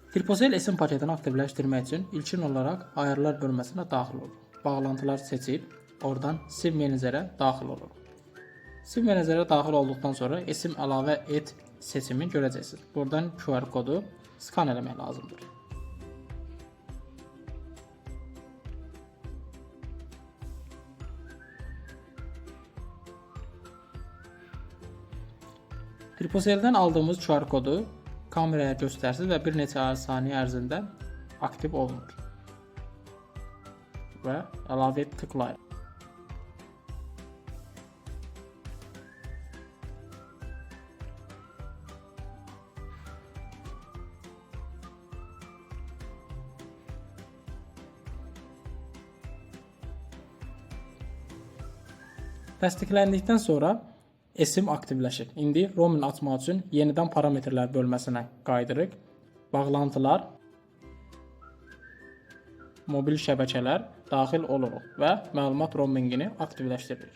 Tripocell esim paketini aktivləşdirmək üçün ilkin olaraq ayarlar bölməsinə daxil olun. Bağlantılar seçib, oradan SIM menecərə daxil olun. SIM menecərə daxil olduqdan sonra esim əlavə et seçimini görəcəksiniz. Buradan QR kodu skan eləmək lazımdır. Tripocell'dən aldığımız QR kodu kameraya göstərsiniz və bir neçə saniyə ərzində aktiv olunur. Və əlavə et tıklayın. Təsdiqləndikdən sonra esim aktivləşir. İndi roaming açmaq üçün yenidən parametrlər bölməsinə qaydırıq. Bağlantılar, mobil şəbəkələr daxil oluruq və məlumat roamingini aktivləşdiririk.